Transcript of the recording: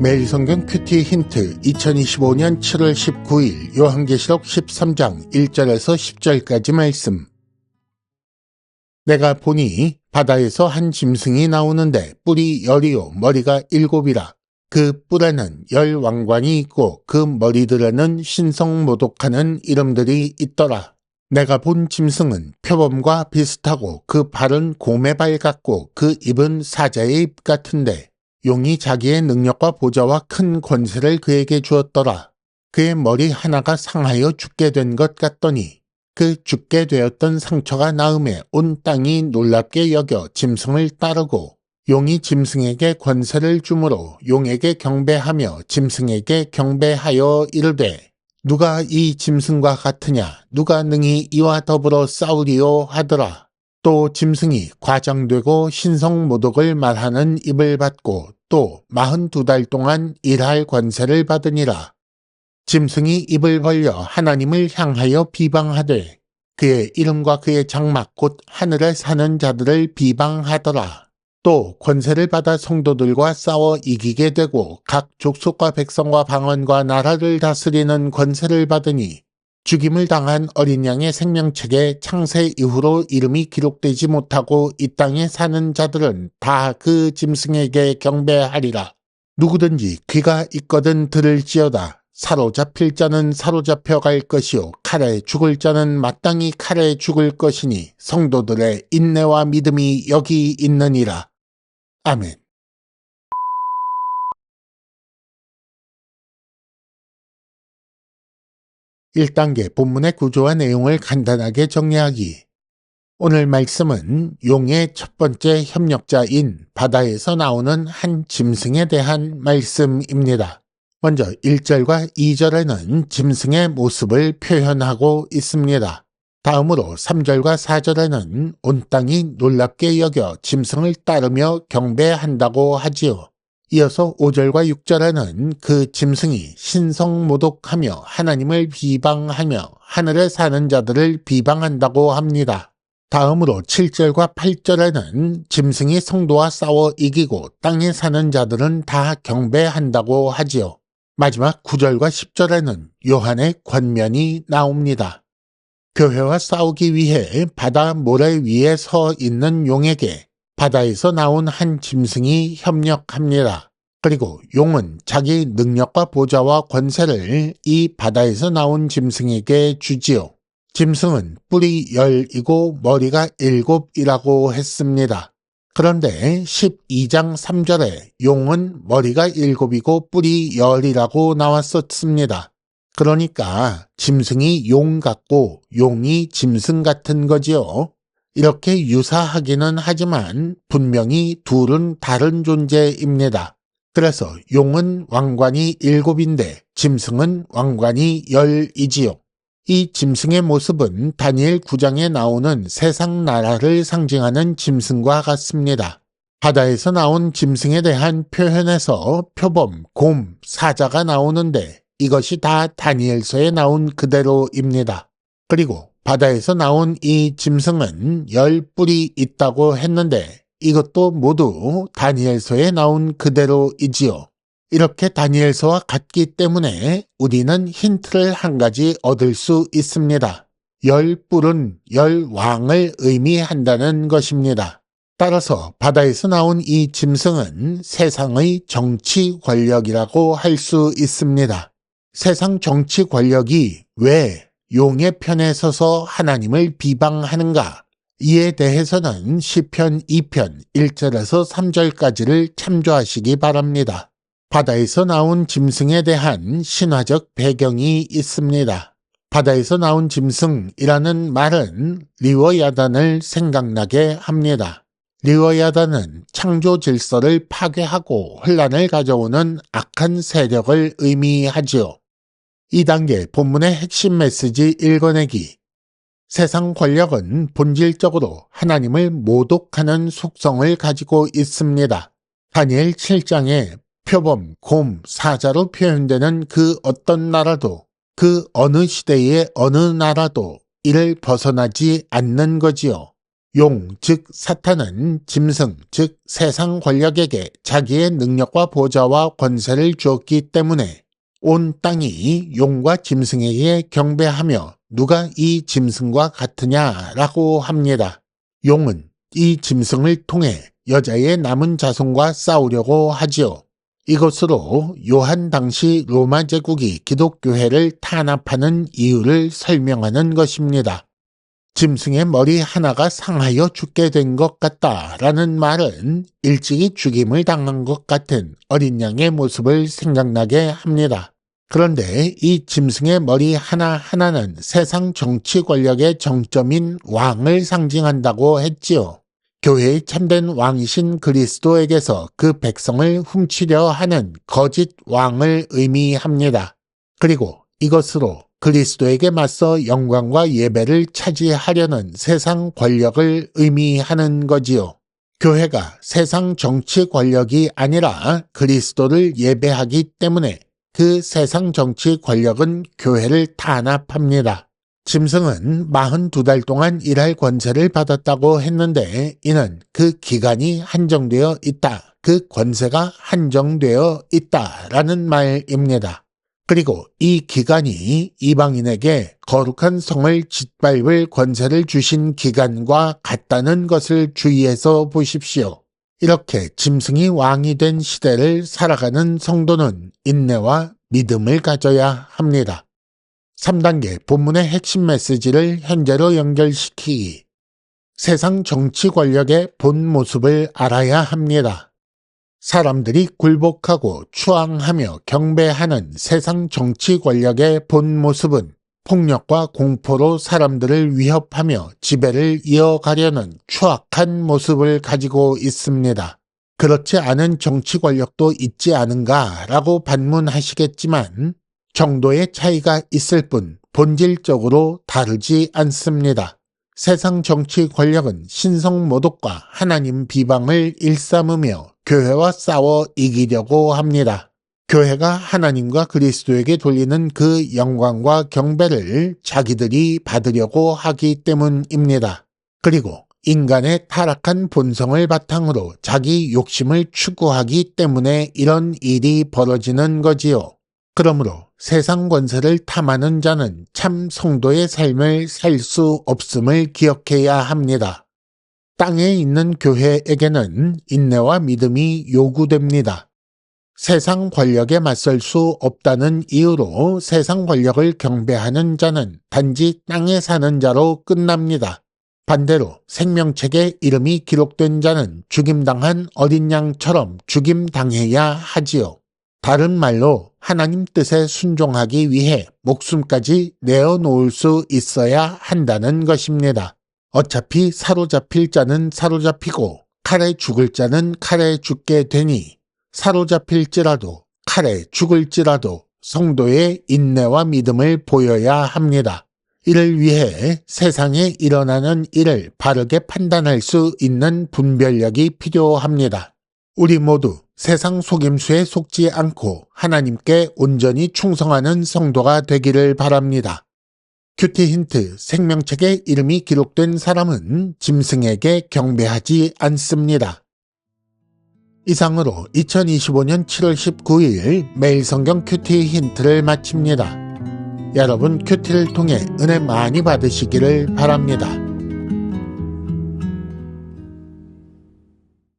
매일 성경 큐티 힌트 2025년 7월 19일 요한계시록 13장 1절에서 10절까지 말씀. 내가 보니 바다에서 한 짐승이 나오는데 뿔이 10이요 머리가 7이라. 그 뿔에는 10 왕관이 있고 그 머리들에는 신성모독하는 이름들이 있더라. 내가 본 짐승은 표범과 비슷하고 그 발은 곰의 발 같고 그 입은 사자의 입 같은데 용이 자기의 능력과 보좌와 큰 권세를 그에게 주었더라. 그의 머리 하나가 상하여 죽게 된 것 같더니 그 죽게 되었던 상처가 나음에 온 땅이 놀랍게 여겨 짐승을 따르고 용이 짐승에게 권세를 주므로 용에게 경배하며 짐승에게 경배하여 이르되 누가 이 짐승과 같으냐 누가 능히 이와 더불어 싸우리요 하더라. 또 짐승이 과장되고 신성모독을 말하는 입을 받고 또 42달 동안 일할 권세를 받으니라. 짐승이 입을 벌려 하나님을 향하여 비방하되 그의 이름과 그의 장막 곧 하늘에 사는 자들을 비방하더라. 또 권세를 받아 성도들과 싸워 이기게 되고 각 족속과 백성과 방언과 나라를 다스리는 권세를 받으니 죽임을 당한 어린 양의 생명책에 창세 이후로 이름이 기록되지 못하고 이 땅에 사는 자들은 다 그 짐승에게 경배하리라. 누구든지 귀가 있거든 들을지어다. 사로잡힐 자는 사로잡혀 갈 것이요 칼에 죽을 자는 마땅히 칼에 죽을 것이니 성도들의 인내와 믿음이 여기 있느니라. 아멘. 1단계 본문의 구조와 내용을 간단하게 정리하기. 오늘 말씀은 용의 첫 번째 협력자인 바다에서 나오는 한 짐승에 대한 말씀입니다. 먼저 1절과 2절에는 짐승의 모습을 표현하고 있습니다. 다음으로 3절과 4절에는 온 땅이 놀랍게 여겨 짐승을 따르며 경배한다고 하지요. 이어서 5절과 6절에는 그 짐승이 신성모독하며 하나님을 비방하며 하늘에 사는 자들을 비방한다고 합니다. 다음으로 7절과 8절에는 짐승이 성도와 싸워 이기고 땅에 사는 자들은 다 경배한다고 하지요. 마지막 9절과 10절에는 요한의 권면이 나옵니다. 교회와 싸우기 위해 바다 모래 위에 서 있는 용에게 바다에서 나온 한 짐승이 협력합니다. 그리고 용은 자기 능력과 보좌와 권세를 이 바다에서 나온 짐승에게 주지요. 짐승은 뿔이 10이고 머리가 7이라고 했습니다. 그런데 12장 3절에 용은 머리가 7이고 뿔이 10이라고 나왔었습니다. 그러니까 짐승이 용 같고 용이 짐승 같은 거지요. 이렇게 유사하기는 하지만 분명히 둘은 다른 존재입니다. 그래서 용은 왕관이 7인데 짐승은 왕관이 10이지요. 이 짐승의 모습은 다니엘 9장에 나오는 세상 나라를 상징하는 짐승과 같습니다. 바다에서 나온 짐승에 대한 표현에서 표범, 곰, 사자가 나오는데 이것이 다 다니엘서에 나온 그대로입니다. 그리고 바다에서 나온 이 짐승은 10뿔이 있다고 했는데 이것도 모두 다니엘서에 나온 그대로이지요. 이렇게 다니엘서와 같기 때문에 우리는 힌트를 한 가지 얻을 수 있습니다. 10뿔은 10왕을 의미한다는 것입니다. 따라서 바다에서 나온 이 짐승은 세상의 정치 권력이라고 할 수 있습니다. 세상 정치 권력이 왜 용의 편에 서서 하나님을 비방하는가? 이에 대해서는 시편 2편 1절에서 3절까지를 참조하시기 바랍니다. 바다에서 나온 짐승에 대한 신화적 배경이 있습니다. 바다에서 나온 짐승이라는 말은 리워야단을 생각나게 합니다. 리워야단은 창조 질서를 파괴하고 혼란을 가져오는 악한 세력을 의미하지요. 2단계 본문의 핵심 메시지 읽어내기. 세상 권력은 본질적으로 하나님을 모독하는 속성을 가지고 있습니다. 다니엘 7장에 표범, 곰, 사자로 표현되는 그 어떤 나라도 그 어느 시대의 어느 나라도 이를 벗어나지 않는 거지요. 용, 즉 사탄은 짐승, 즉 세상 권력에게 자기의 능력과 보좌와 권세를 주었기 때문에 온 땅이 용과 짐승에게 경배하며 누가 이 짐승과 같으냐라고 합니다. 용은 이 짐승을 통해 여자의 남은 자손과 싸우려고 하지요. 이것으로 요한 당시 로마 제국이 기독교회를 탄압하는 이유를 설명하는 것입니다. 짐승의 머리 하나가 상하여 죽게 된 것 같다라는 말은 일찍이 죽임을 당한 것 같은 어린 양의 모습을 생각나게 합니다. 그런데 이 짐승의 머리 하나하나는 세상 정치 권력의 정점인 왕을 상징한다고 했지요. 교회의 참된 왕이신 그리스도에게서 그 백성을 훔치려 하는 거짓 왕을 의미합니다. 그리고 이것으로 그리스도에게 맞서 영광과 예배를 차지하려는 세상 권력을 의미하는 거지요. 교회가 세상 정치 권력이 아니라 그리스도를 예배하기 때문에 그 세상 정치 권력은 교회를 탄압합니다. 짐승은 42달 동안 일할 권세를 받았다고 했는데 이는 그 기간이 한정되어 있다, 그 권세가 한정되어 있다라는 말입니다. 그리고 이 기간이 이방인에게 거룩한 성을 짓밟을 권세를 주신 기간과 같다는 것을 주의해서 보십시오. 이렇게 짐승이 왕이 된 시대를 살아가는 성도는 인내와 믿음을 가져야 합니다. 3단계 본문의 핵심 메시지를 현재로 연결시키기. 세상 정치 권력의 본 모습을 알아야 합니다. 사람들이 굴복하고 추앙하며 경배하는 세상 정치 권력의 본 모습은 폭력과 공포로 사람들을 위협하며 지배를 이어가려는 추악한 모습을 가지고 있습니다. 그렇지 않은 정치 권력도 있지 않은가라고 반문하시겠지만 정도의 차이가 있을 뿐 본질적으로 다르지 않습니다. 세상 정치 권력은 신성 모독과 하나님 비방을 일삼으며 교회와 싸워 이기려고 합니다. 교회가 하나님과 그리스도에게 돌리는 그 영광과 경배를 자기들이 받으려고 하기 때문입니다. 그리고 인간의 타락한 본성을 바탕으로 자기 욕심을 추구하기 때문에 이런 일이 벌어지는 거지요. 그러므로 세상 권세를 탐하는 자는 참 성도의 삶을 살 수 없음을 기억해야 합니다. 땅에 있는 교회에게는 인내와 믿음이 요구됩니다. 세상 권력에 맞설 수 없다는 이유로 세상 권력을 경배하는 자는 단지 땅에 사는 자로 끝납니다. 반대로 생명책에 이름이 기록된 자는 죽임당한 어린 양처럼 죽임당해야 하지요. 다른 말로 하나님 뜻에 순종하기 위해 목숨까지 내어놓을 수 있어야 한다는 것입니다. 어차피 사로잡힐 자는 사로잡히고 칼에 죽을 자는 칼에 죽게 되니 사로잡힐지라도 칼에 죽을지라도 성도의 인내와 믿음을 보여야 합니다. 이를 위해 세상에 일어나는 일을 바르게 판단할 수 있는 분별력이 필요합니다. 우리 모두 세상 속임수에 속지 않고 하나님께 온전히 충성하는 성도가 되기를 바랍니다. 큐티 힌트, 생명책에 이름이 기록된 사람은 짐승에게 경배하지 않습니다. 이상으로 2025년 7월 19일 매일 성경 큐티 힌트를 마칩니다. 여러분 큐티를 통해 은혜 많이 받으시기를 바랍니다.